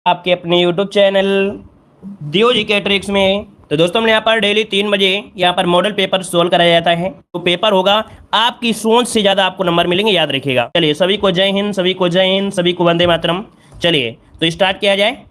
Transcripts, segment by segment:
आपके अपने YouTube channel दियो जी के ट्रिक्स में। तो दोस्तों हमने यहाँ पर डेली 3 बजे यहाँ पर मॉडल पेपर सोल्व कराया जाता है। तो पेपर होगा, आपकी सोच से ज़्यादा आपको नंबर मिलेंगे, याद रखिएगा। चलिए, सभी को जय हिंद, सभी को जय हिंद, सभी को वंदे मातरम। चलिए तो स्टार्ट किया जाए।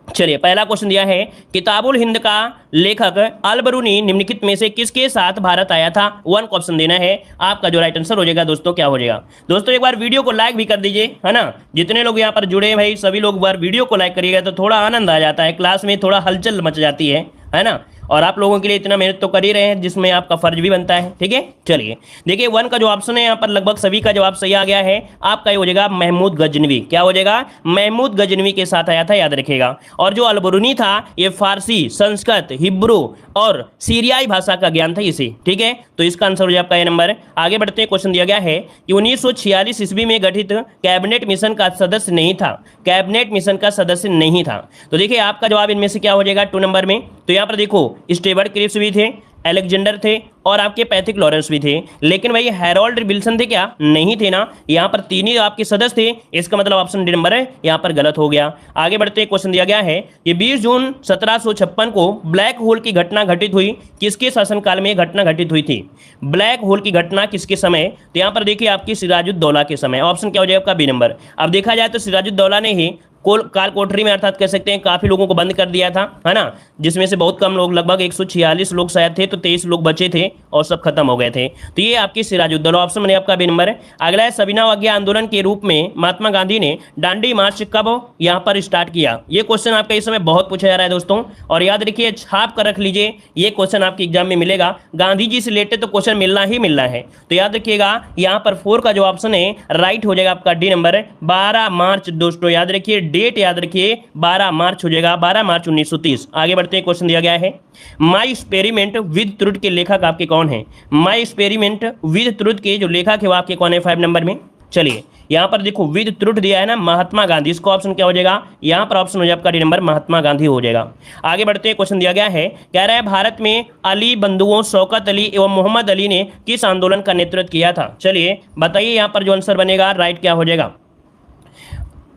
चलिए, पहला क्वेश्चन दिया है, किताबुल हिंद का लेखक अल बरूनी निम्नलिखित में से किसके साथ भारत आया था। 1 का ऑप्शन देना है। आपका जो राइट आंसर हो जाएगा दोस्तों क्या हो जाएगा। दोस्तों एक बार वीडियो को लाइक भी कर दीजिए, है ना। जितने लोग यहाँ पर जुड़े हैं भाई, सभी लोग बार वीडियो को लाइक करिएगा तो थोड़ा आनंद आ जाता है, क्लास में थोड़ा हलचल मच जाती है ना। और आप लोगों के लिए इतना मेहनत तो कर ही रहे हैं, जिसमें आपका फर्ज भी बनता है। ठीक है, चलिए देखिए 1 का जो ऑप्शन है यहाँ पर लगभग सभी का जवाब सही आ गया है। आपका ये हो जाएगा महमूद गजनवी। क्या हो जाएगा? महमूद गजनवी के साथ आया था, याद रखिएगा। और जो अलबरूनी था ये फारसी, संस्कृत, हिब्रू और सीरियाई भाषा का ज्ञान था इसे। ठीक है, तो इसका आंसर हो जाए आपका ये नंबर। आगे बढ़ते हैं, क्वेश्चन दिया गया है कि 1946 ईस्वी में गठित कैबिनेट मिशन का सदस्य नहीं था। कैबिनेट मिशन का सदस्य नहीं था। तो देखिए आपका जवाब इनमें से क्या हो जाएगा 2 नंबर में। तो यहाँ पर देखो, स्टेवर्ट क्रिप्स भी थे, अलेक्जेंडर थे और आपके पैथिक लॉरेंस भी थे। लेकिन भाई हैरोल्ड विल्सन थे क्या? नहीं थे ना। यहाँ पर 3 ही आपके सदस्य थे। इसका मतलब ऑप्शन डी नंबर है यहाँ पर गलत हो गया। आगे बढ़ते हैं, क्वेश्चन दिया गया है कि 20 जून 1756 को ब्लैक होल की घटना घटित हुई। किसके शासनकाल में घटना घटित हुई थी? ब्लैक होल की घटना किसके समय? तो यहाँ पर देखिए आपकी सिराजुद्दौला के समय। ऑप्शन क्या हो जाएगा आपका बी नंबर। अब देखा जाए तो सिराजुद्दौला ने ही काल कोठरी में अर्थात कह सकते हैं काफी लोगों को बंद कर दिया था, है ना। जिसमें से बहुत कम लोग, लगभग 146 लोग शायद थे, तो 23 लोग बचे थे और सब खत्म हो गए थे। तो ये आपकी सिराजुद्दौला, ऑप्शन बने आपका बी नंबर है। अगला है, सविनय अवज्ञा आंदोलन के रूप में महात्मा गांधी ने दांडी मार्च कब यहाँ पर स्टार्ट किया? ये क्वेश्चन आपका इस समय बहुत पूछा जा रहा है दोस्तों, और याद रखिए, छाप कर रख लीजिए, ये क्वेश्चन आपके एग्जाम में मिलेगा। गांधी जी से रिलेटेड तो क्वेश्चन मिलना ही मिलना है। तो याद रखिएगा यहाँ पर 4 का जो ऑप्शन है राइट हो जाएगा आपका डी नंबर। 12 मार्च दोस्तों, याद रखिए, डेट याद रखिए, 12 मार्च हो जाएगा, 12 मार्च 1930। आगे बढ़ते हैं, क्वेश्चन दिया गया है, माई एक्सपेरिमेंट विद ट्रुथ के लेखक आपके कौन है? माई एक्सपेरिमेंट विद ट्रुथ के जो लेखक है वो आपके कौन है 5 नंबर में। चलिए यहां पर देखो विद ट्रुथ दिया है ना, महात्मा गांधी। इसको ऑप्शन क्या हो जाएगा? यहां पर ऑप्शन हो जाएगा आपका डी नंबर, महात्मा गांधी हो जाएगा। आगे बढ़ते हैं, क्वेश्चन दिया गया है, कह रहा है भारत में अली बंधुओं शौकत अली एवं मोहम्मद अली ने किस आंदोलन का नेतृत्व किया था? चलिए बताइए यहां पर जो आंसर बनेगा राइट क्या हो जाएगा।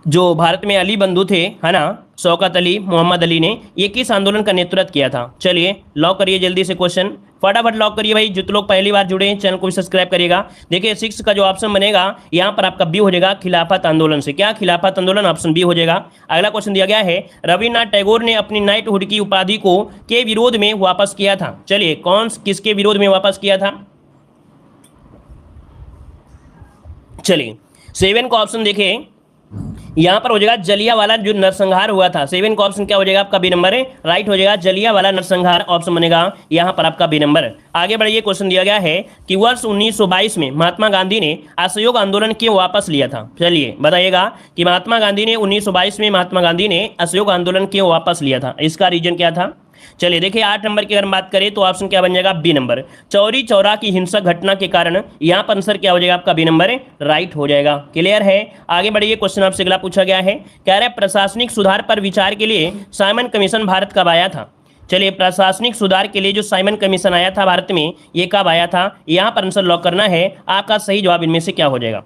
जो भारत में अली बंधु थे, है ना, शौकत अली, मोहम्मद अली ने ये किस आंदोलन का नेतृत्व किया था? चलिए लॉक करिए जल्दी से क्वेश्चन, फटाफट लॉक करिए भाई। जितने लोग पहली बार जुड़े हैं चैनल को भी सब्सक्राइब करिएगा। देखिए 6 का जो ऑप्शन बनेगा यहाँ पर आपका बी हो जाएगा, खिलाफत आंदोलन से। क्या? खिलाफत आंदोलन, ऑप्शन बी हो जाएगा। अगला क्वेश्चन दिया गया है, रविन्द्रनाथ टैगोर ने अपनी नाइटहुड की उपाधि को के विरोध में वापस किया था। चलिए कौन किसके विरोध में वापस किया था? चलिए 7 का ऑप्शन देखें, यहां पर हो जाएगा जलियांवाला जो नरसंहार हुआ था। 7 का ऑप्शन क्या हो जाएगा आपका बी नंबर है, राइट हो जाएगा, जलियांवाला नरसंहार ऑप्शन बनेगा यहां पर आपका बी नंबर। आगे बढ़िए, क्वेश्चन दिया गया है कि वर्ष 1922 में महात्मा गांधी ने असहयोग आंदोलन क्यों वापस लिया था? चलिए बताइएगा कि महात्मा गांधी ने 1922 में महात्मा गांधी ने असहयोग आंदोलन क्यों वापस लिया था, इसका रीजन क्या था? चलिए देखिए 8 नंबर की अगर हम बात करें तो ऑप्शन क्या बन जाएगा? B number. चौरी चौरा की हिंसक घटना के कारण यहां पर आंसर क्या हो जाएगा आपका? बी नंबर राइट हो जाएगा। क्लियर है? आगे बढ़िए, क्वेश्चन आपसे अगला पूछा गया है, कह रहे प्रशासनिक सुधार पर विचार के लिए साइमन कमीशन भारत कब आया था? चलिए प्रशासनिक सुधार के लिए जो साइमन कमीशन आया था भारत में, ये कब आया था? यहां पर आंसर लॉक करना है। आपका सही जवाब इनमें से क्या हो जाएगा?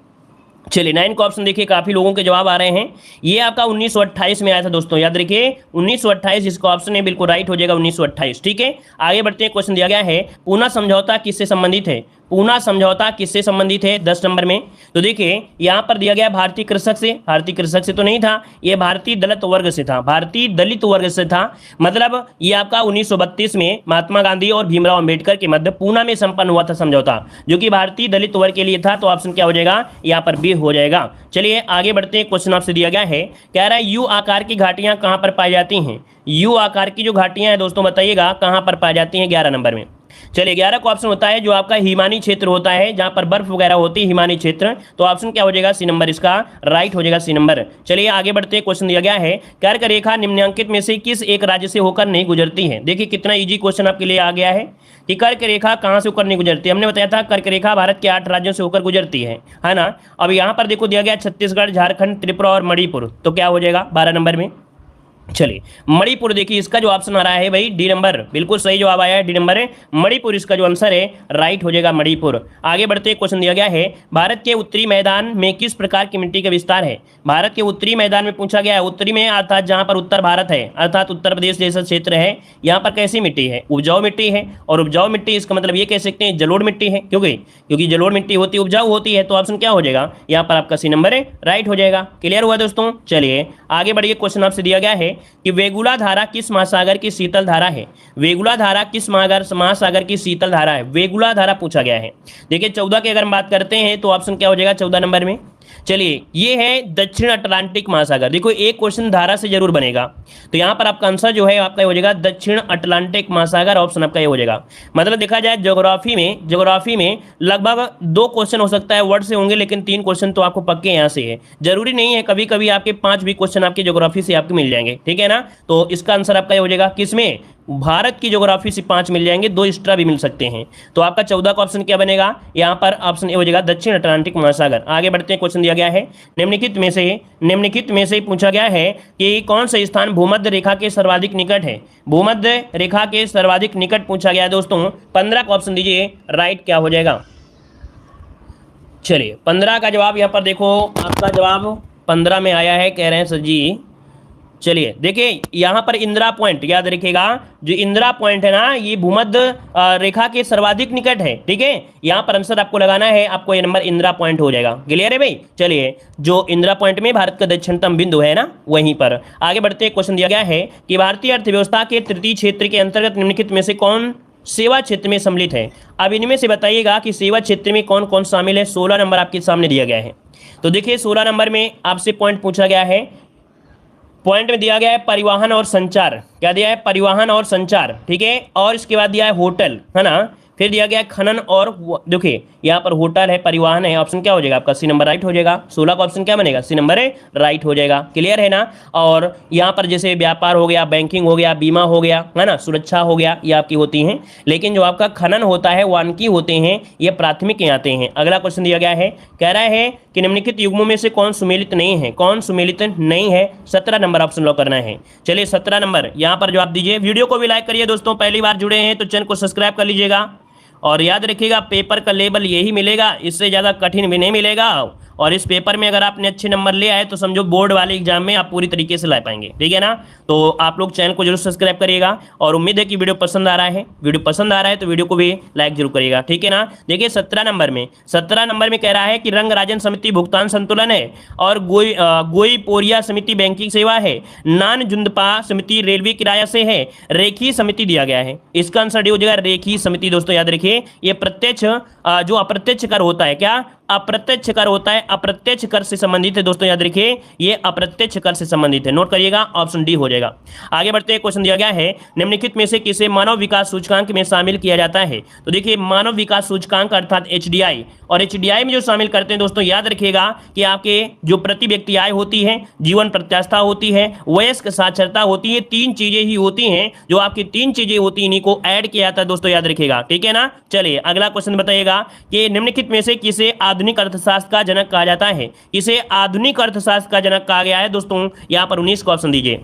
चलिए 9 का ऑप्शन देखिए, काफी लोगों के जवाब आ रहे हैं। ये आपका 1928 में आया था दोस्तों, याद रखिए 1928 जिसका ऑप्शन है बिल्कुल राइट हो जाएगा 1928। ठीक है, आगे बढ़ते हैं, क्वेश्चन दिया गया है, पूना समझौता किससे संबंधित है? पूना समझौता किससे संबंधित है 10 नंबर में? तो देखिए यहां पर दिया गया भारतीय कृषक से। भारतीय कृषक से तो नहीं था, ये भारतीय दलित वर्ग से था, भारतीय दलित वर्ग से था। मतलब ये आपका 1932 में महात्मा गांधी और भीमराव अंबेडकर के मध्य पूना में संपन्न हुआ था समझौता, जो कि भारतीय दलित वर्ग के लिए था। तो ऑप्शन क्या हो जाएगा? यहाँ पर बी हो जाएगा। चलिए आगे बढ़ते हैं, क्वेश्चन आपसे दिया गया है, कह रहा है यू आकार की घाटियां कहां पर पाई जाती हैं? यू आकार की जो घाटियां हैं दोस्तों बताइएगा कहां पर पाई जाती हैं 11 नंबर में। चलिए 11 का ऑप्शन होता है जो आपका हिमानी क्षेत्र होता है, जहां पर बर्फ वगैरह होती है, हिमानी क्षेत्र। तो ऑप्शन क्या हो जाएगा? सी नंबर, इसका राइट हो जाएगा सी नंबर। चलिए आगे बढ़ते हैं, क्वेश्चन दिया गया है, कर्क रेखा निम्नलिखित में से किस एक राज्य से होकर नहीं गुजरती है? देखिए कितना इजी क्वेश्चन आपके लिए आ गया है कि कर्क रेखा कहां से होकर नहीं गुजरती है। हमने बताया था कर्क रेखा भारत के 8 राज्यों से होकर गुजरती है ना। अब यहां पर देखो दिया गया छत्तीसगढ़, झारखंड, त्रिपुरा और मणिपुर। तो क्या हो जाएगा 12 नंबर में? चलिए मणिपुर, देखिए इसका जो ऑप्शन आ रहा है भाई डी नंबर, बिल्कुल सही जवाब आया है, डी नंबर है मणिपुर, इसका जो आंसर है राइट हो जाएगा मणिपुर। आगे बढ़ते क्वेश्चन दिया गया है, भारत के उत्तरी मैदान में किस प्रकार की मिट्टी का विस्तार है। भारत के उत्तरी मैदान में पूछा गया है, उत्तरी में अर्थात जहां पर उत्तर भारत है, अर्थात उत्तर प्रदेश जैसा क्षेत्र है, यहाँ पर कैसी मिट्टी है, उपजाऊ मिट्टी है। और उपजाऊ मिट्टी इसका मतलब ये कह सकते हैं जलोढ़ मिट्टी है, क्योंकि जलोढ़ मिट्टी होती है, उपजाऊ होती है, तो ऑप्शन क्या हो जाएगा यहाँ पर आपका सी नंबर है राइट हो जाएगा। क्लियर हुआ दोस्तों। चलिए आगे बढ़िए, क्वेश्चन आपसे दिया गया है कि वेगुला धारा किस महासागर की शीतल धारा है। वेगुला धारा किस महासागर की शीतल धारा है, वेगुला धारा पूछा गया है। देखिए 14 की अगर हम बात करते हैं तो ऑप्शन क्या हो जाएगा 14 नंबर में। चलिए ये है दक्षिण अटलांटिक महासागर। देखो एक क्वेश्चन धारा से जरूर बनेगा, तो यहां पर आपका आंसर जो है आपका हो जाएगा दक्षिण अटलांटिक महासागर, ऑप्शन आपका ये हो जाएगा। मतलब देखा जाए ज्योग्राफी में लगभग 2 क्वेश्चन हो सकता है वर्ड से होंगे, लेकिन 3 क्वेश्चन तो आपको पक्के यहाँ से है। जरूरी नहीं है, कभी कभी आपके 5 भी क्वेश्चन आपके ज्योग्राफी से आपको मिल जाएंगे, ठीक है ना। तो इसका आंसर आपका ये हो जाएगा किसमें, भारत की ज्योग्राफी से 5 मिल जाएंगे, 2 एक्स्ट्रा भी मिल सकते हैं। तो आपका 14 का ऑप्शन क्या बनेगा, यहाँ पर ऑप्शन ए हो जाएगा दक्षिण अटलांटिक महासागर। आगे बढ़ते हैं, क्वेश्चन दिया गया है, निम्नलिखित में से पूछा गया है कि कौन सा स्थान भूमध्य रेखा के सर्वाधिक निकट है। भूमध्य रेखा के सर्वाधिक निकट पूछा गया है दोस्तों। 15 का ऑप्शन दीजिए राइट क्या हो जाएगा। चलिए 15 का जवाब यहाँ पर देखो, आपका जवाब 15 में आया है, कह रहे हैं सर जी। चलिए देखिए यहाँ पर इंदिरा पॉइंट याद रखिएगा, जो इंदिरा पॉइंट है ना, ये भूमध्य रेखा के सर्वाधिक निकट है, ठीक है। यहाँ पर आंसर आपको लगाना है, आपको ये नंबर इंदिरा पॉइंट हो जाएगा। क्लियर है भाई। चलिए जो इंदिरा पॉइंट में भारत का दक्षिणतम बिंदु है ना, वहीं पर। आगे बढ़ते क्वेश्चन दिया गया है कि भारतीय अर्थव्यवस्था के तृतीय क्षेत्र के अंतर्गत निम्नलिखित में से कौन सेवा क्षेत्र में सम्मिलित है। अब इनमें से बताइएगा कि सेवा क्षेत्र में कौन कौन शामिल है। 16 नंबर आपके सामने दिया गया है। तो देखिए 16 नंबर में आपसे पॉइंट पूछा गया है, पॉइंट में दिया गया है परिवहन और संचार। क्या दिया है, परिवहन और संचार, ठीक है। और इसके बाद दिया है होटल, है ना। फिर दिया गया है खनन और देखिए यहाँ पर होटल है, परिवहन है, ऑप्शन क्या हो जाएगा आपका सी नंबर राइट हो जाएगा। 16 का ऑप्शन क्या बनेगा, सी नंबर है राइट हो जाएगा। क्लियर है ना। और यहाँ पर जैसे व्यापार हो गया, बैंकिंग हो गया, बीमा हो गया, है ना, सुरक्षा हो गया, ये आपकी होती हैं। लेकिन जो आपका खनन होता है, वानिकी होते हैं, ये प्राथमिक आते हैं। अगला क्वेश्चन दिया गया है, कह रहा है कि निम्नलिखित युग्मों में से कौन सुमेलित नहीं है। कौन सुमेलित नहीं है, 17 नंबर ऑप्शन लॉक करना है। चलिए 17 नंबर यहाँ पर जवाब दीजिए। वीडियो को भी लाइक करिए दोस्तों, पहली बार जुड़े हैं तो चैनल को सब्सक्राइब कर लीजिएगा। और याद रखिएगा पेपर का लेवल यही मिलेगा, इससे ज़्यादा कठिन भी नहीं मिलेगा। और इस पेपर में अगर आपने अच्छे नंबर ले आए तो समझो बोर्ड वाले एग्जाम में आप पूरी तरीके से ला पाएंगे, ठीक है ना। तो आप लोग चैनल को जरूर सब्सक्राइब करिएगा। और उम्मीद है कि वीडियो पसंद आ रहा है। वीडियो पसंद आ रहा है तो वीडियो को भी लाइक जरूर करिएगा, ठीक है ना। देखिए 17 नंबर में कह रहा है कि रंग राजन समिति भुगतान संतुलन है, और गोई पोरिया समिति बैंकिंग सेवा है, नान जुंदपा समिति रेलवे किराया से है, रेखी समिति दिया गया है। इसका आंसर डी हो जाएगा रेखी समिति। दोस्तों याद रखिए ये प्रत्यक्ष जो अप्रत्यक्ष कर होता है, क्या अप्रत्यक्ष कर होता है, अप्रत्यक्ष कर से संबंधित है। दोस्तों याद रखिए ये अप्रत्यक्ष कर से संबंधित है, नोट करिएगा, ऑप्शन डी हो जाएगा। आगे बढ़ते हैं, क्वेश्चन दिया गया है निम्नलिखित में से किसे मानव विकास सूचकांक में शामिल किया जाता है। तो देखिए मानव विकास सूचकांक अर्थात एचडीआई, और एचडीआई में जो शामिल करते हैं दोस्तों याद रखिएगा कि आपके जो प्रति व्यक्ति आय होती है, जीवन प्रत्याशा होती है, वयस्क साक्षरता होती है, 3 चीजें ही होती हैं। जो आपकी 3 चीजें होती हैं इन्हीं को ऐड किया जाता है दोस्तों, याद रखिएगा, ठीक है ना। चलिए अगला क्वेश्चन बताइएगा कि निम्नलिखित में से किसे आधुनिक अर्थशास्त्र का जनक कहा जाता है। इसे आधुनिक अर्थशास्त्र का जनक कहा गया है दोस्तों। यहां पर 19 का ऑप्शन दीजिए।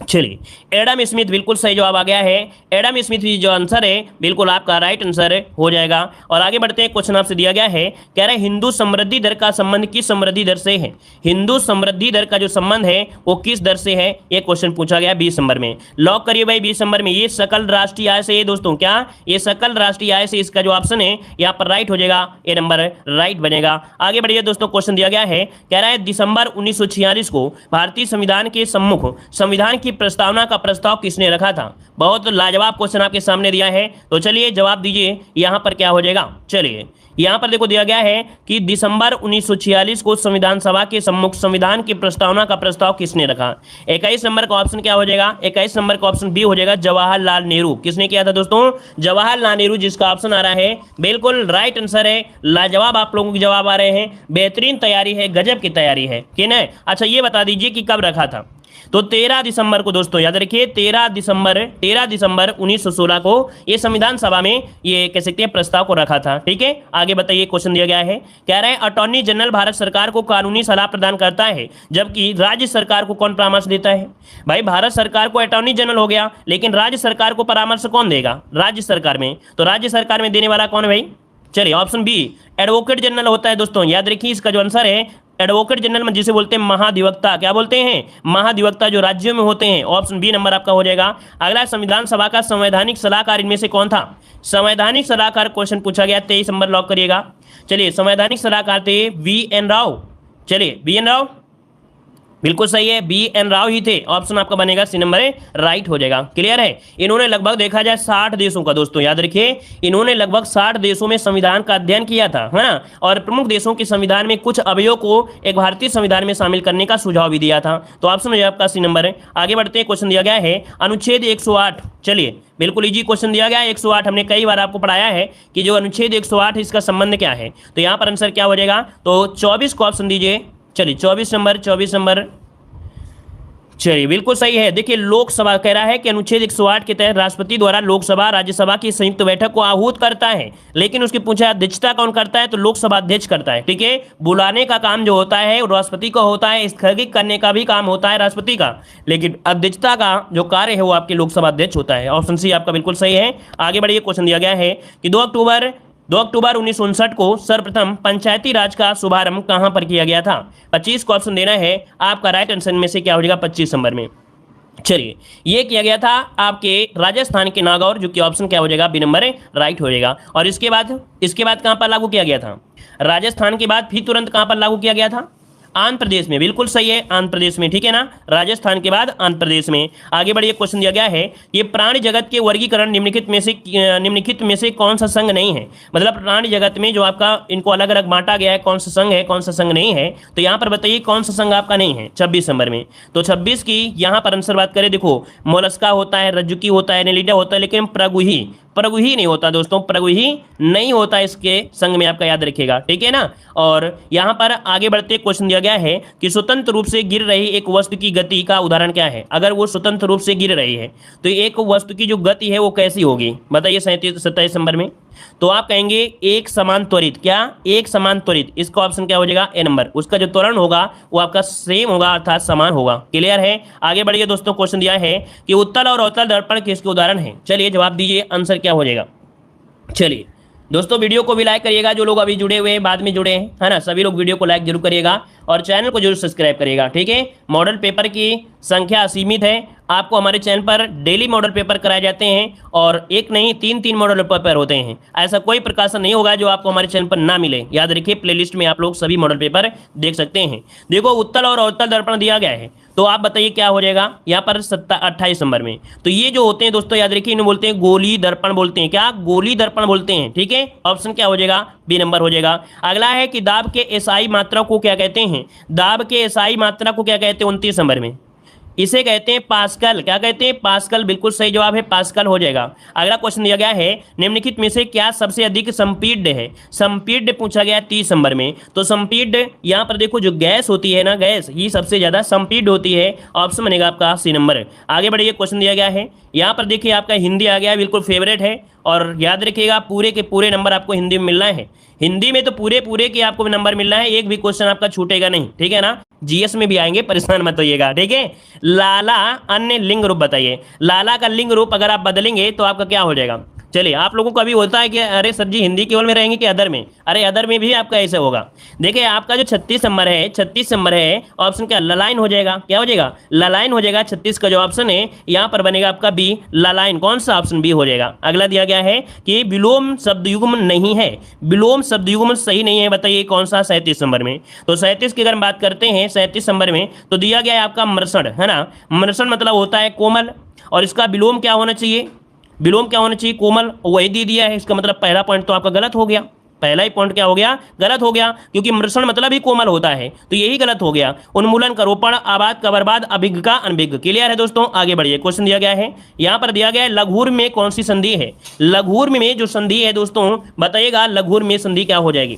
चलिए एडम स्मिथ, बिल्कुल सही जवाब आ गया है। एडम स्मिथ जो आंसर है बिल्कुल आपका राइट आंसर हो जाएगा। और आगे बढ़ते हैं, क्वेश्चन आपसे दिया गया है, कह रहे हैं हिंदू समृद्धि दर का संबंध किस समृद्धि दर से है। हिंदू समृद्धि दर का जो संबंध है वो किस दर से है, ये क्वेश्चन पूछा गया 20 नंबर में। लॉक करिए भाई 20 नंबर में, ये सकल राष्ट्रीय आय से है दोस्तों। क्या ये सकल राष्ट्रीय आय से, इसका जो ऑप्शन है यहाँ पर राइट हो जाएगा, ये नंबर राइट बनेगा। आगे बढ़िए दोस्तों, क्वेश्चन दिया गया है, कह रहा है दिसंबर 1946 को भारतीय संविधान के सम्मुख संविधान की प्रस्तावना का प्रस्ताव किसने रखा था। बहुत लाजवाब क्वेश्चन आपके सामने दिया है, तो चलिए जवाब दीजिए यहां पर क्या हो जाएगा। चलिए यहां पर देखो दिया गया है कि दिसंबर 1946 को संविधान सभा के सम्मुख संविधान की प्रस्तावना का प्रस्ताव किसने रखा। 21 नंबर का ऑप्शन क्या हो जाएगा, 21 नंबर का ऑप्शन बी हो जाएगा, जवाहरलाल नेहरू। किसने किया था दोस्तों, जवाहरलाल नेहरू, जिसका ऑप्शन आ रहा है बिल्कुल राइट आंसर है। लाजवाब आप लोगों के जवाब आ रहे हैं, बेहतरीन तैयारी है, गजब की तैयारी है, ठीक है। अच्छा ये बता दीजिए कि कब रखा था। तो 13 दिसंबर को दोस्तों याद रखिए, 13 दिसंबर 1916 को ये संविधान सभा में ये कह सकते हैं प्रस्ताव को रखा था। ठीक है, आगे बताइए, क्वेश्चन दिया गया है, कह रहे हैं अटॉर्नी जनरल भारत सरकार को कानूनी सलाह प्रदान करता है, जबकि राज्य सरकार को कौन परामर्श देता है। भाई भारत सरकार को अटॉर्नी जनरल हो गया, लेकिन राज्य सरकार को परामर्श कौन देगा, राज्य सरकार में। तो राज्य सरकार में देने वाला कौन है भाई, चलिए ऑप्शन बी एडवोकेट जनरल होता है दोस्तों। याद रखिए इसका जो आंसर है एडवोकेट जनरल जिसे बोलते हैं महाधिवक्ता, क्या बोलते हैं, महाधिवक्ता जो राज्यों में होते हैं। ऑप्शन बी नंबर आपका हो जाएगा। अगला, संविधान सभा का संवैधानिक सलाहकार इनमें से कौन था। संवैधानिक सलाहकार क्वेश्चन पूछा गया, 23 नंबर लॉक करिएगा। चलिए संवैधानिक सलाहकार थे VN राव। चलिए VN राव बिल्कुल सही है, BN राव ही थे। ऑप्शन आपका बनेगा सी नंबर है, राइट हो जाएगा। क्लियर है। इन्होंने लगभग देखा जाए 60 देशों का, दोस्तों याद रखिए इन्होंने लगभग 60 देशों में संविधान का अध्ययन किया था, है ना, और प्रमुख देशों के संविधान में कुछ अवयवों को एक भारतीय संविधान में शामिल करने का सुझाव भी दिया था। तो ऑप्शन में आपका सी नंबर है। आगे बढ़ते हैं, क्वेश्चन दिया गया है अनुच्छेद 108। चलिए बिल्कुल इजी क्वेश्चन दिया गया है 108। हमने कई बार आपको पढ़ाया है कि जो अनुच्छेद 108 इसका संबंध क्या है। तो यहाँ पर आंसर क्या हो जाएगा, तो 24 को ऑप्शन दीजिए। चलिए 24 नंबर चलिए बिल्कुल सही है। देखिए लोकसभा कह रहा है कि अनुच्छेद 108 के तहत राष्ट्रपति द्वारा लोकसभा राज्यसभा की संयुक्त बैठक को आहूत करता है, लेकिन उसकी पूछा अध्यक्षता कौन करता है, तो लोकसभा अध्यक्ष करता है। ठीक है, बुलाने का काम जो होता है वो राष्ट्रपति का होता है, स्थगित करने का भी काम होता है राष्ट्रपति का, लेकिन अध्यक्षता का जो कार्य है वो आपके लोकसभा अध्यक्ष होता है। ऑप्शन सी आपका बिल्कुल सही है। आगे बढ़िए, क्वेश्चन दिया गया है कि 2 अक्टूबर 1959 को सर्वप्रथम पंचायती राज का शुभारंभ कहां पर किया गया था। 25 को ऑप्शन देना है आपका, राइट आंसर में से क्या हो जाएगा 25 नंबर में। चलिए ये किया गया था आपके राजस्थान के नागौर, जो कि ऑप्शन क्या हो जाएगा, बी नंबर है, राइट हो जाएगा। और इसके बाद कहां पर लागू किया गया था, राजस्थान के बाद फिर तुरंत कहां पर लागू किया गया था, आंध्र प्रदेश में। बिल्कुल सही है, आंध्र प्रदेश में। ठीक है ना, राजस्थान के बाद आंध्र प्रदेश में। आगे बढ़िए, क्वेश्चन दिया गया है ये प्राणी जगत के वर्गीकरण निम्नलिखित में से कौन सा संघ नहीं है। मतलब प्राणी जगत में जो आपका इनको अलग अलग बांटा गया है, कौन सा संघ है कौन सा संघ नहीं है। तो यहाँ पर बताइए कौन सा संघ आपका नहीं है 26 नंबर में। तो 26 की यहाँ पर आंसर बात करें, देखो मोलस्का होता है, रज्जुकी होता है, एनेलिडा होता है, लेकिन प्रगुही नहीं होता दोस्तों, प्रगुही नहीं होता इसके संग में, आपका याद रखिएगा। ठीक है ना। और यहाँ पर आगे बढ़ते क्वेश्चन दिया गया है कि स्वतंत्र रूप से गिर रही एक वस्तु की गति का उदाहरण क्या है। अगर वो स्वतंत्र रूप से गिर रही है तो एक वस्तु की जो गति है वो कैसी होगी, बताइए 27 नंबर में। तो आप कहेंगे एक समान त्वरित, क्या एक समान त्वरित, इसका ऑप्शन क्या हो जाएगा, ए नंबर। उसका जो त्वरण होगा वो आपका सेम होगा, अर्थात समान होगा। क्लियर है। आगे बढ़िए दोस्तों, क्वेश्चन दिया है कि उत्तल और अवतल दर्पण किसके उदाहरण है। चलिए जवाब दीजिए, आंसर क्या हो जाएगा। चलिए दोस्तों वीडियो को भी लाइक करिएगा, जो लोग अभी जुड़े हुए हैं बाद में जुड़े हैं, है ना, सभी लोग वीडियो को लाइक जरूर करिएगा और चैनल को जरूर सब्सक्राइब करिएगा। ठीक है, मॉडल पेपर की संख्या असीमित है, आपको हमारे चैनल पर डेली मॉडल पेपर कराए जाते हैं और एक नहीं 3 मॉडल पेपर होते हैं। ऐसा कोई प्रकाशन नहीं होगा जो आपको हमारे चैनल पर ना मिले। याद रखिए प्लेलिस्ट में आप लोग सभी मॉडल पेपर देख सकते हैं। देखो उत्तल और अवतल दर्पण दिया गया है, तो आप बताइए क्या हो जाएगा यहाँ पर 28 नंबर में। तो ये जो होते हैं दोस्तों याद रखिए, इन्हें बोलते हैं गोली दर्पण बोलते हैं, क्या गोली दर्पण बोलते हैं। ठीक है, ऑप्शन क्या हो जाएगा, बी नंबर हो जाएगा। अगला है कि दाब के एसआई मात्रा को क्या कहते हैं। दाब के एसआई मात्रा को क्या कहते हैं 29 नंबर में, इसे कहते हैं पास्कल। क्या कहते हैं, पास्कल। बिल्कुल सही जवाब है, पास्कल हो जाएगा। अगला क्वेश्चन दिया गया है निम्नलिखित में से क्या सबसे अधिक संपीड्य है। संपीड्य पूछा गया 30 नंबर में। तो संपीड्य यहाँ पर देखो जो गैस होती है ना, गैस ही सबसे ज्यादा संपीड्य होती है। ऑप्शन बनेगा आपका सी नंबर। आगे बढ़िए, क्वेश्चन दिया गया है यहाँ पर देखिए आपका हिंदी आ गया है, बिल्कुल फेवरेट है। और याद रखिएगा पूरे के पूरे नंबर आपको हिंदी में मिलना है। हिंदी में तो पूरे के आपको नंबर मिलना है, एक भी क्वेश्चन आपका छूटेगा नहीं। ठीक है ना, जीएस में भी आएंगे, परेशान मत होइएगा। ठीक है, लाला अन्य लिंग रूप बताइए। लाला का लिंग रूप अगर आप बदलेंगे तो आपका क्या हो जाएगा। चलिए आप लोगों को अभी होता है कि अरे सर जी हिंदी केवल में रहेंगे कि अदर में, अरे अदर में भी आपका ऐसे होगा। देखिए आपका जो 36 नंबर है ऑप्शन क्या, ललाइन हो जाएगा। क्या हो जाएगा, ललाइन हो जाएगा। 36 का जो ऑप्शन है यहाँ पर बनेगा आपका बी, ललाइन। कौन सा, ऑप्शन बी हो जाएगा। अगला दिया गया है कि विलोम शब्दयुग्म नहीं है। विलोम शब्दयुग्म सही नहीं है, बताइए कौन सा, 37 नंबर में। तो 37 की अगर हम बात करते हैं 37 नंबर में, तो दिया गया है आपका मृषण, है ना। मृषण मतलब होता है कोमल, और इसका विलोम क्या होना चाहिए, विलोम क्या होना चाहिए, कोमल। वही दे दिया है, इसका मतलब पहला पॉइंट तो आपका गलत हो गया। पहला ही पॉइंट क्या हो गया, गलत हो गया, क्योंकि मृषण मतलब ही कोमल होता है, तो यही गलत हो गया। उन्मूलन, करोपण, आबाद, कबरबाद, अभिज्ञ का अनभिज्ञ। क्लियर है दोस्तों। आगे बढ़िए, क्वेश्चन दिया गया है यहाँ पर दिया गया है लघुर में कौन सी संधि है। लघुर में जो संधि है दोस्तों बताइएगा, लघुर में संधि क्या हो जाएगी।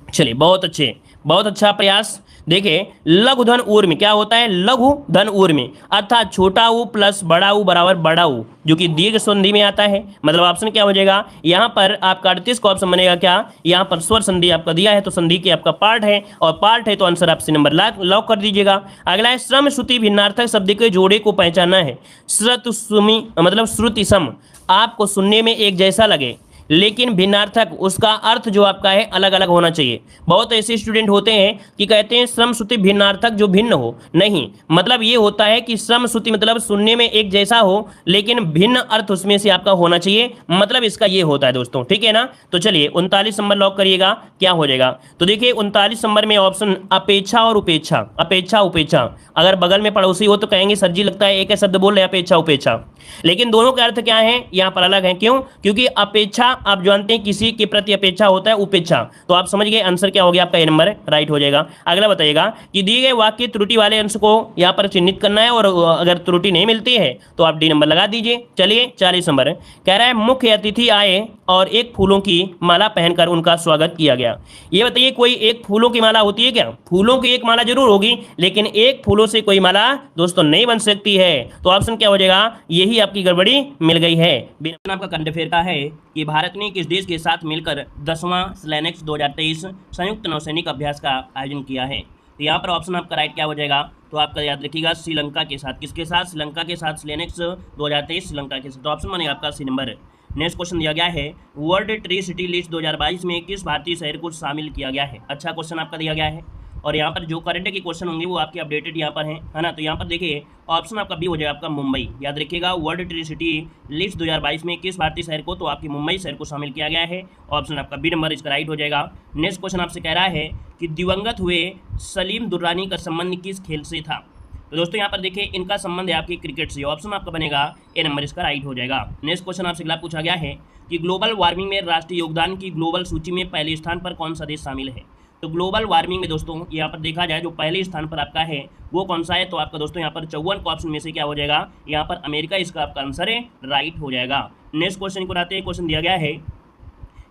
चलिए बहुत अच्छे, बहुत अच्छा प्रयास। देखिए लघु धन ऊर्मी क्या होता है, लघु धन ऊर्मी अर्थात छोटा ऊ प्लस बड़ा ऊ बराबर बड़ा ऊ, जो कि दीर्घ संधि में आता है। मतलब ऑप्शन क्या हो जाएगा यहाँ पर आपका 38 का ऑप्शन बनेगा क्या, यहाँ पर स्वर संधि आपका दिया है तो संधि की आपका पार्ट है और पार्ट है तो आंसर आप सी नंबर लॉक कर दीजिएगा। अगला है श्रम श्रुति भिन्नार्थक शब्द के जोड़े को पहचानना है। श्रुत सुमी मतलब श्रुति सम आपको सुनने में एक जैसा लगे लेकिन भिन्नार्थक उसका अर्थ जो आपका है अलग अलग होना चाहिए। बहुत ऐसे स्टूडेंट होते हैं कि कहते हैं श्रम श्रुति भिन्नार्थक जो भिन्न हो, नहीं मतलब ये होता है कि श्रम श्रुति मतलब सुनने में एक जैसा हो लेकिन भिन्न अर्थ उसमें से आपका होना चाहिए, मतलब इसका ये होता है दोस्तों, ठीक है ना। तो चलिए 39 नंबर लॉक करिएगा, क्या हो जाएगा। तो देखिए 39 नंबर में ऑप्शन अपेक्षा और उपेक्षा, अपेक्षा उपेक्षा, अगर बगल में पड़ोसी हो तो कहेंगे सर जी लगता है एक ही शब्द बोल रहे अपेक्षा उपेक्षा, लेकिन दोनों का अर्थ क्या है यहाँ पर अलग है। क्यों, क्योंकि अपेक्षा आप जानते हैं किसी के प्रति अपेक्षा होता है उपेक्षा, तो आप समझ गए आंसर क्या हो गया आपका, ए नंबर राइट हो जाएगा। अगला बताइएगा कि दिए गए वाक्य त्रुटि वाले अंश को यहाँ पर चिन्हित करना है और अगर त्रुटि नहीं मिलती है तो आप डी नंबर लगा दीजिए। चलिए 40 नंबर कह रहा है मुख्य अतिथि आए और एक फूलों की माला पहनकर उनका स्वागत किया गया। ये बताइए कोई एक फूलों की माला होती है क्या, फूलों की एक माला जरूर होगी लेकिन एक फूलों से कोई माला दोस्तों नहीं बन सकती है, तो ऑप्शन क्या हो जाएगा, यही आपकी गड़बड़ी मिल गई है। आपका करंट अफेयर का है कि भारत ने किस देश के साथ मिलकर 10वां स्लैनेक्स 2023 संयुक्त नौसैनिक अभ्यास का आयोजन किया है। तो यहाँ पर ऑप्शन आपका राइट क्या हो जाएगा, तो आपका याद रखिएगा श्रीलंका के साथ, किसके साथ, श्रीलंका के साथ स्लैनेक्स 2023 श्रीलंका के साथ, तो ऑप्शन बनेगा आपका सी नंबर। नेक्स्ट क्वेश्चन दिया गया है वर्ल्ड ट्री सिटी लिस्ट 2022 में किस भारतीय शहर को शामिल किया गया है। अच्छा क्वेश्चन आपका दिया गया है और यहाँ पर जो करंट के क्वेश्चन होंगे वो आपके अपडेटेड यहाँ पर हैं, है ना। तो यहाँ पर देखिए ऑप्शन आपका बी हो जाएगा आपका मुंबई, याद रखिएगा वर्ल्ड ट्री सिटी लिस्ट 2022 में किस भारतीय शहर को, तो आपकी मुंबई शहर को शामिल किया गया है, ऑप्शन आपका बी नंबर इसका राइट हो जाएगा। नेक्स्ट क्वेश्चन आपसे कह रहा है कि दिवंगत हुए सलीम दुर्रानी का संबंध किस खेल से था। तो दोस्तों यहाँ पर देखिए इनका संबंध है आपकी क्रिकेट से, ऑप्शन आपका बनेगा ए नंबर इसका राइट हो जाएगा। नेक्स्ट क्वेश्चन आपसे अगला पूछा गया है कि ग्लोबल वार्मिंग में राष्ट्रीय योगदान की ग्लोबल सूची में पहले स्थान पर कौन सा देश शामिल है। तो ग्लोबल वार्मिंग में दोस्तों यहाँ पर देखा जाए जो पहले स्थान पर आपका है वो कौन सा है, तो आपका दोस्तों यहाँ पर 54 का ऑप्शन में से क्या हो जाएगा, यहाँ पर अमेरिका इसका आपका आंसर है, राइट हो जाएगा। नेक्स्ट क्वेश्चन को आते हैं, क्वेश्चन दिया गया है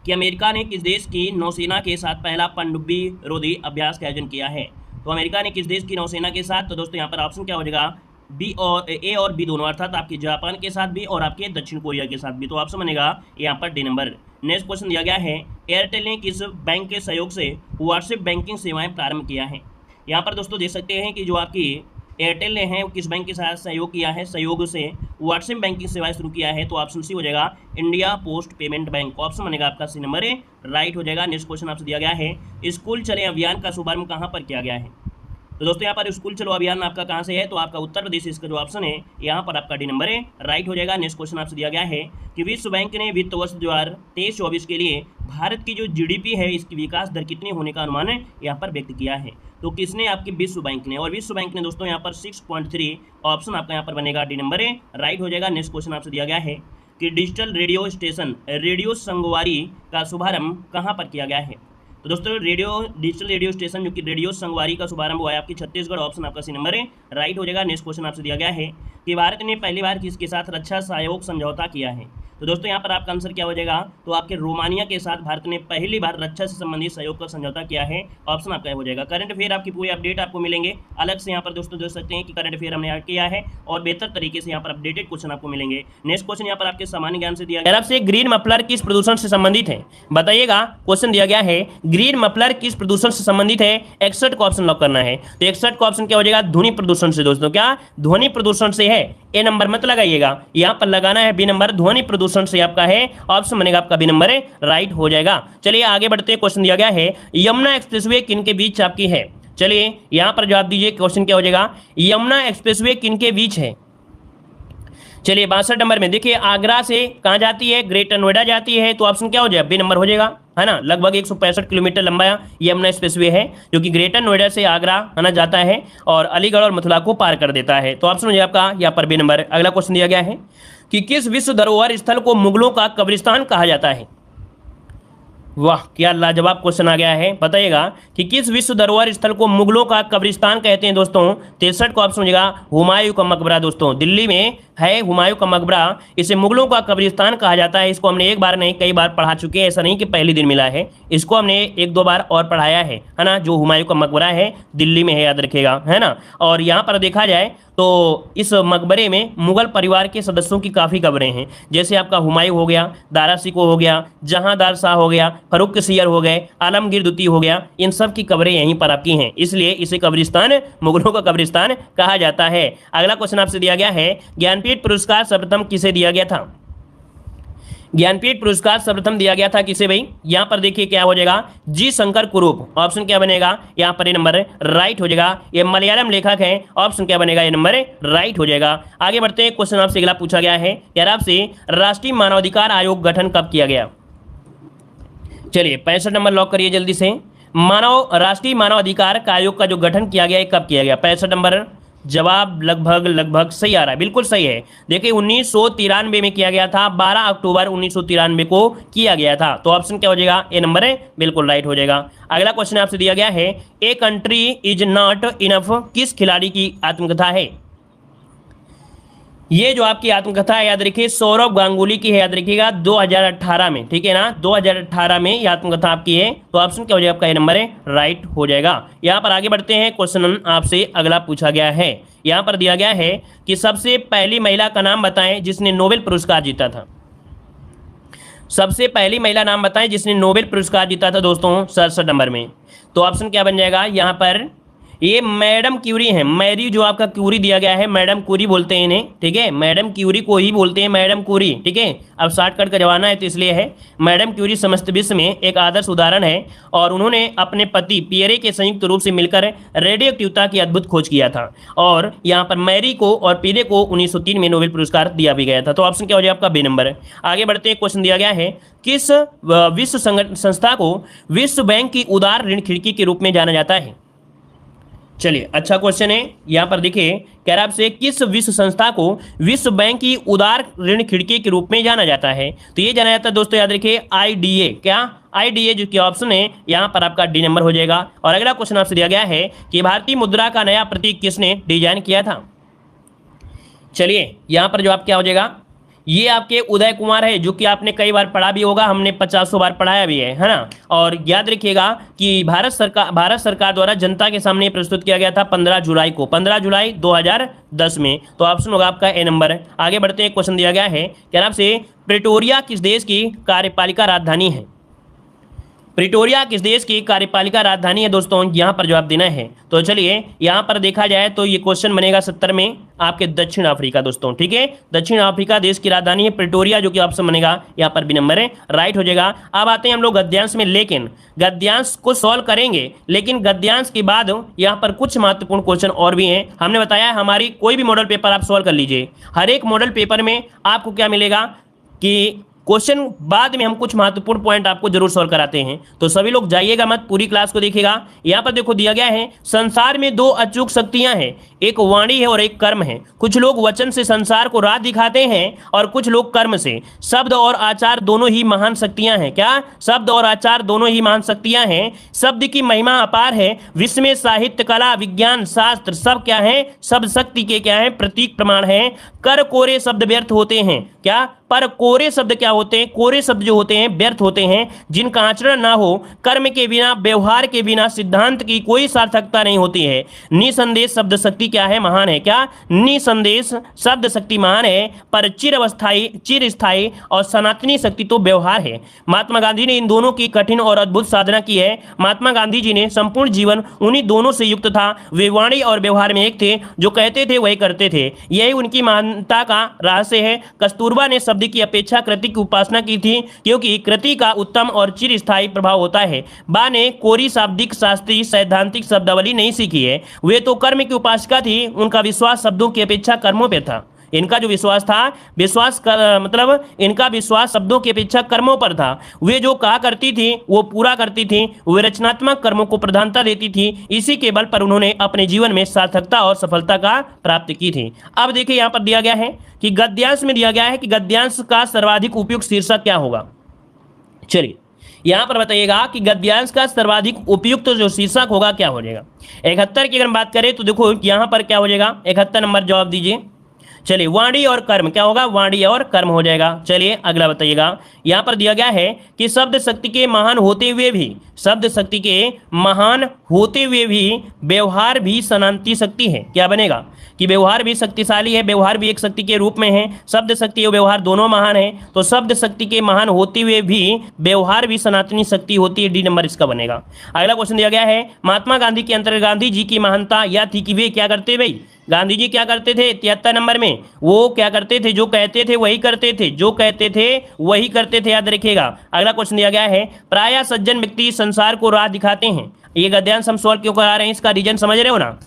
कि अमेरिका ने किस देश की नौसेना के साथ पहला पनडुब्बी रोधी अभ्यास का आयोजन किया है। तो अमेरिका ने किस देश की नौसेना के साथ, तो दोस्तों यहाँ पर ऑप्शन क्या हो जाएगा, बी और ए और बी दोनों, अर्थात आपके जापान के साथ भी और आपके दक्षिण कोरिया के साथ भी, तो ऑप्शन बनेगा यहाँ पर डी नंबर। नेक्स्ट क्वेश्चन दिया गया है एयरटेल ने किस बैंक के सहयोग से व्हाट्सएप बैंकिंग सेवाएं प्रारंभ किया है। यहाँ पर दोस्तों देख सकते हैं कि जो आपकी एयरटेल ने है किस बैंक के साथ सहयोग किया है, सहयोग से व्हाट्सएप बैंकिंग सेवाएं शुरू किया है, तो ऑप्शन सी हो जाएगा India post payment bank, option बनेगा आपका सी नंबर है, राइट हो जाएगा। नेक्स्ट क्वेश्चन आपसे दिया गया है स्कूल चले अभियान का शुभारंभ कहाँ पर किया गया है। तो दोस्तों यहाँ पर स्कूल चलो अभियान आपका कहाँ से है, तो आपका उत्तर प्रदेश इसका जो ऑप्शन है यहाँ पर आपका डी नंबर है, राइट हो जाएगा। नेक्स्ट क्वेश्चन आपसे दिया गया है कि विश्व बैंक ने वित्त वर्ष 2023-24 के लिए भारत की जो जीडीपी है इसकी विकास दर कितनी होने का अनुमान यहाँ पर व्यक्त किया है। तो किसने, आपकी विश्व बैंक ने, और विश्व बैंक ने दोस्तों यहाँ पर 6.3, ऑप्शन आपका यहाँ पर बनेगा डी नंबर है, राइट हो जाएगा। नेक्स्ट क्वेश्चन आपसे दिया गया है कि डिजिटल रेडियो स्टेशन रेडियो संगवारी का शुभारंभ कहाँ पर किया गया है। तो दोस्तों डिजिटल रेडियो स्टेशन जो कि रेडियो संगवारी का शुभारंभ हुआ है आपकी छत्तीसगढ़, ऑप्शन आपका सी नंबर है, राइट हो जाएगा। नेक्स्ट क्वेश्चन आपसे दिया गया है कि भारत ने पहली बार किसके साथ रक्षा सहयोग समझौता किया है। तो दोस्तों यहाँ पर आपका आंसर क्या हो जाएगा, तो आपके रोमानिया के साथ भारत ने पहली बार रक्षा से संबंधित सहयोग का समझौता किया है, ऑप्शन आपका हो जाएगा। करंट अफेयर आपकी पूरी अपडेट आपको मिलेंगे अलग से, यहाँ पर दोस्तों देख सकते हैं कि करंट अफेयर हमने ऐड किया है और बेहतर तरीके से यहाँ पर अपडेटेड क्वेश्चन आपको मिलेंगे। नेक्स्ट क्वेश्चन यहाँ पर आपके सामान्य ज्ञान से दिया गया है, ग्रीन मफलर किस प्रदूषण से संबंधित है, बताइएगा। क्वेश्चन दिया गया है ग्रीन मफलर किस प्रदूषण से संबंधित है, 61 का ऑप्शन लॉक करना है। तो 61 का ऑप्शन क्या हो जाएगा, ध्वनि प्रदूषण से। दोस्तों क्या ध्वनि प्रदूषण से है, ए नंबर मत लगाइएगा, यहाँ पर लगाना है बी नंबर, ध्वनि प्रदूषण से आपका है, ऑप्शन बनेगा आपका बी नंबर है, राइट हो जाएगा। चलिए आगे बढ़ते हैं, क्वेश्चन दिया गया है यमुना एक्सप्रेसवे किन के बीच आपकी है। चलिए यहां पर जवाब दीजिए, क्वेश्चन क्या हो जाएगा, यमुना एक्सप्रेसवे किन के बीच है। चलिए 62 नंबर में देखिए आगरा से कहां जाती है, ग्रेटर नोएडा जाती है, तो ऑप्शन क्या हो जाएगा, बी नंबर हो जाएगा, है ना। लगभग 165 किलोमीटर लंबा यमुना एक्सप्रेसवे है जो कि ग्रेटर नोएडा से आगरा है ना जाता है और अलीगढ़ और मथुरा को पार कर देता है, तो ऑप्शन हो जाएगा आपका यहाँ पर बी नंबर। अगला क्वेश्चन दिया गया है कि किस विश्व धरोहर स्थल को मुगलों का कब्रिस्तान कहा जाता है। वाह क्या लाजवाब क्वेश्चन आ गया है, बताइएगा कि किस विश्व धरोहर स्थल को मुगलों का कब्रिस्तान कहते हैं दोस्तों। 63 का ऑप्शन हो जाएगा हुमायूं का मकबरा। दोस्तों दिल्ली में है हुमायूं का मकबरा, इसे मुगलों का कब्रिस्तान कहा जाता है। इसको हमने एक बार नहीं कई बार पढ़ा चुके हैं, ऐसा नहीं कि पहली दिन मिला है, इसको हमने एक दो बार और पढ़ाया है ना। जो हुमायूं का मकबरा है दिल्ली में है, याद रखिएगा, है ना। और यहाँ पर देखा जाए तो इस मकबरे में मुगल परिवार के सदस्यों की काफ़ी कब्रें हैं, जैसे आपका हुमायूं हो गया, दारा शिकोह हो गया, जहांदार शाह हो गया, फर्रुख सियर हो गए, आलमगीर द्वितीय हो गया, इन सब की कब्रें यहीं पर आपकी हैं, इसलिए इसे कब्रिस्तान, मुगलों का कब्रिस्तान कहा जाता है। अगला क्वेश्चन आपसे दिया गया है, ज्ञानपीठ पुरस्कार सर्वप्रथम किसे दिया गया था? ज्ञानपीठ पुरस्कार सर्वप्रथम दिया गया था किसे भाई? यहां पर देखिए क्या हो जाएगा, जी शंकर कुरूप। ऑप्शन क्या बनेगा यहां पर? ये नंबर राइट हो जाएगा। ये मलयालम लेखक हैं। ऑप्शन क्या बनेगा? ये नंबर राइट हो जाएगा। आगे बढ़ते हैं, क्वेश्चन आपसे अगला पूछा गया है यार आपसे, राष्ट्रीय मानवाधिकार आयोग गठन कब किया गया? चलिए 65 नंबर लॉक करिए जल्दी से। राष्ट्रीय मानवाधिकार आयोग का जो गठन किया गया है कब किया गया? 65 नंबर। जवाब लगभग सही आ रहा है, बिल्कुल सही है। देखिए 1993 में किया गया था, 12 अक्टूबर 1993 को किया गया था। तो ऑप्शन क्या हो जाएगा? ए नंबर है, बिल्कुल राइट हो जाएगा। अगला क्वेश्चन आपसे दिया गया है, a country is not enough किस खिलाड़ी की आत्मकथा है? ये जो आपकी आत्मकथा है याद रखिए सौरव गांगुली की है, याद रखिएगा 2018 में, ठीक है ना, 2018 में ये आत्मकथा आपकी है। तो ऑप्शन क्या हो जाएगा? आपका ये नंबर है, राइट हो जाएगा। यहाँ पर आगे बढ़ते हैं, क्वेश्चन आपसे अगला पूछा गया है। यहाँ पर दिया गया है कि सबसे पहली महिला का नाम बताएं जिसने नोबेल पुरस्कार जीता था। सबसे पहली महिला नाम बताएं जिसने नोबेल पुरस्कार जीता था दोस्तों 67 नंबर में। तो ऑप्शन क्या बन जाएगा यहाँ पर? ये मैडम क्यूरी है। मैरी जो आपका क्यूरी दिया गया है, मैडम क्यूरी बोलते हैं इन्हें, ठीक है, मैडम क्यूरी को ही बोलते हैं मैडम क्यूरी, ठीक है। अब शॉर्टकट का जमाना है तो इसलिए है। मैडम क्यूरी समस्त विश्व में एक आदर्श उदाहरण है और उन्होंने अपने पति पियरे के संयुक्त रूप से मिलकर रेडियोएक्टिवता की अद्भुत खोज किया था। और यहाँ पर मैरी को और पियरे को 1903 में नोबेल पुरस्कार दिया भी गया था। तो ऑप्शन क्या हो जाए आपका? B number. आगे बढ़ते हैं, क्वेश्चन दिया गया है, किस विश्व संस्था को विश्व बैंक की उदार ऋण खिड़की के रूप में जाना जाता है? चलिए अच्छा क्वेश्चन है। यहां पर देखिए कह रहा आपसे, किस विश्व संस्था को विश्व बैंक की उदार ऋण खिड़की के रूप में जाना जाता है? तो ये जाना जाता है दोस्तों, याद रखिए आईडीए। क्या? आईडीए जो कि ऑप्शन है यहां पर आपका डी नंबर हो जाएगा। और अगला क्वेश्चन आपसे दिया गया है कि भारतीय मुद्रा का नया प्रतीक किसने डिजाइन किया था? चलिए यहां पर जो आप क्या हो जाएगा, ये आपके उदय कुमार है, जो कि आपने कई बार पढ़ा भी होगा, हमने 50 बार पढ़ाया भी है ना। और याद रखिएगा कि भारत सरकार द्वारा जनता के सामने प्रस्तुत किया गया था 15 जुलाई 2010 में। तो ऑप्शन होगा आपका ए नंबर। आगे बढ़ते हैं, क्वेश्चन दिया गया है क्या आपसे, प्रिटोरिया किस देश की कार्यपालिका राजधानी है? प्रिटोरिया किस देश की कार्यपालिका राजधानी है दोस्तों? यहाँ पर जवाब देना है। तो चलिए यहाँ पर देखा जाए तो ये क्वेश्चन बनेगा 70 में आपके दक्षिण अफ्रीका दोस्तों, ठीक है। दक्षिण अफ्रीका देश की राजधानी है प्रिटोरिया, जो कि ऑप्शन बनेगा यहाँ पर भी नंबर है, राइट हो जाएगा। अब आते हैं हम लोग गद्यांश में, लेकिन गद्यांश को सॉल्व करेंगे, लेकिन गद्यांश के बाद यहाँ पर कुछ महत्वपूर्ण क्वेश्चन और भी हैं। हमने बताया हमारी कोई भी मॉडल पेपर आप सॉल्व कर लीजिए, हर एक मॉडल पेपर में आपको क्या मिलेगा कि क्वेश्चन बाद में हम कुछ महत्वपूर्ण पॉइंट आपको जरूर सॉल्व कराते हैं। तो सभी लोग जाइएगा मत, पूरी क्लास को देखिएगा। यहाँ पर देखो दिया गया है, संसार में दो अचूक शक्तियां हैं, एक वाणी है और एक कर्म है। कुछ लोग वचन से संसार को राह दिखाते हैं और कुछ लोग कर्म से। शब्द और आचार दोनों ही महान शक्तियां हैं। क्या? शब्द और आचार दोनों ही महान शक्तियां हैं। शब्द की महिमा अपार है। विश्व में साहित्य, कला, विज्ञान, शास्त्र सब क्या है? सब शक्ति के क्या है? प्रतीक, प्रमाण है। कर कोरे शब्द व्यर्थ होते हैं। क्या? पर कोरे शब्द क्या होते हैं? कोरे शब्द जो होते हैं व्यर्थ होते हैं, जिनका आचरण ना हो। कर्म के बिना, व्यवहार के बिना सिद्धांत की कोई सार्थकता नहीं होती है। निसंदेह शब्द शक्ति क्या है? महान है। क्या? निसंदेह शब्द शक्ति महान है, पर चिर स्थायी और सनातनी शक्ति तो व्यवहार है। महात्मा गांधी ने इन दोनों की कठिन और अद्भुत साधना की है। महात्मा गांधी जी ने संपूर्ण जीवन उन्हीं दोनों से युक्त था। वे वाणी और व्यवहार में एक थे, जो कहते थे वही करते थे, यही उनकी महानता का रहस्य है। कस्तूरबा ने शब्द की अपेक्षा कृति की उपासना की थी, क्योंकि कृति का उत्तम और चिरस्थायी प्रभाव होता है। बा ने कोरी शाब्दिक शास्त्रीय सैद्धांतिक शब्दावली नहीं सीखी है। वे तो कर्म की उपासिका थी, उनका विश्वास शब्दों की अपेक्षा कर्मों पे था। इनका जो विश्वास था, मतलब इनका विश्वास शब्दों की अपेक्षा कर्मों पर था। वे जो कहा करती थी वो पूरा करती थी। वे रचनात्मक कर्मों को प्रधानता देती थी। इसी के बल पर उन्होंने अपने जीवन में सार्थकता और सफलता का प्राप्त की थी। अब देखिए यहाँ पर दिया गया है कि गद्यांश में दिया गया है कि गद्यांश का सर्वाधिक उपयुक्त शीर्षक क्या होगा। चलिए यहां पर बताइएगा कि गद्यांश का सर्वाधिक उपयुक्त जो शीर्षक होगा क्या हो जाएगा। 71 की अगर बात करें तो देखो यहां पर क्या हो जाएगा, 71 नंबर जवाब दीजिए। चलिए वाणी और कर्म क्या होगा, वाणी और कर्म हो जाएगा। चलिए अगला बताइएगा, यहां पर दिया गया है कि शब्द शक्ति के महान होते हुए भी, शब्द शक्ति के महान होते हुए भी व्यवहार भी सनातनी शक्ति है। क्या बनेगा कि व्यवहार भी शक्तिशाली है, व्यवहार भी एक शक्ति के रूप में है, शब्द शक्ति और व्यवहार दोनों महान है, तो शब्द शक्ति के महान होते हुए भी व्यवहार भी सनातनी शक्ति होती है। डी नंबर इसका बनेगा। अगला क्वेश्चन दिया गया है, महात्मा गांधी के अंतर्गत गांधी जी की महानता यह थी कि वे क्या करते भाई, गांधी जी क्या करते थे 73 नंबर में, वो क्या करते थे, जो कहते थे वही करते थे, जो कहते थे वही करते थे, याद रखिएगा। अगला क्वेश्चन दिया गया है, प्रायः सज्जन व्यक्ति संसार को राह दिखाते हैं। ये गद्यांश हम सॉल्व क्यों करा रहे हैं, इसका रीजन समझ रहे हो ना,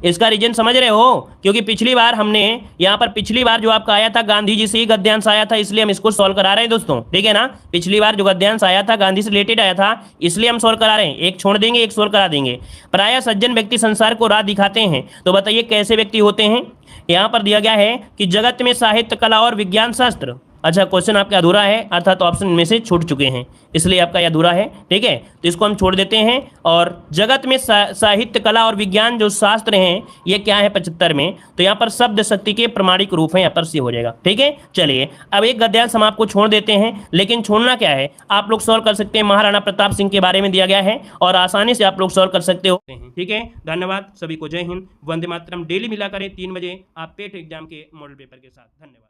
इसका रीजन समझ रहे हो, क्योंकि पिछली बार हमने यहाँ पर पिछली बार जो आपका आया था गांधी जी से ही गद्यांश आया था, इसलिए हम इसको सॉल्व करा रहे हैं दोस्तों, ठीक है ना। पिछली बार जो गद्यांश आया था गांधी से रिलेटेड आया था, इसलिए हम सॉल्व करा रहे हैं। एक छोड़ देंगे, एक सॉल्व करा देंगे। प्रायः सज्जन व्यक्ति संसार को राह दिखाते हैं, तो बताइए कैसे व्यक्ति होते हैं। यहाँ पर दिया गया है कि जगत में साहित्य, कला और विज्ञान शास्त्र। अच्छा, क्वेश्चन आपका अधूरा है, अर्थात ऑप्शन में से छूट चुके हैं, इसलिए आपका यह अधूरा है, ठीक है। तो इसको हम छोड़ देते हैं। और जगत में साहित्य, कला और विज्ञान जो शास्त्र हैं ये क्या है 75 में, तो यहाँ पर शब्द शक्ति के प्रमाणिक रूप है, यहाँ पर सी हो जाएगा, ठीक है। चलिए अब एक गद्यांश हम आपको छोड़ देते हैं, लेकिन छोड़ना क्या है, आप लोग सॉल्व कर सकते हैं। महाराणा प्रताप सिंह के बारे में दिया गया है और आसानी से आप लोग सॉल्व कर सकते हो, ठीक है। धन्यवाद सभी को, जय हिंद, वंदे मातरम। डेली मिला करें 3 बजे आप पेट एग्जाम के मॉडल पेपर के साथ। धन्यवाद।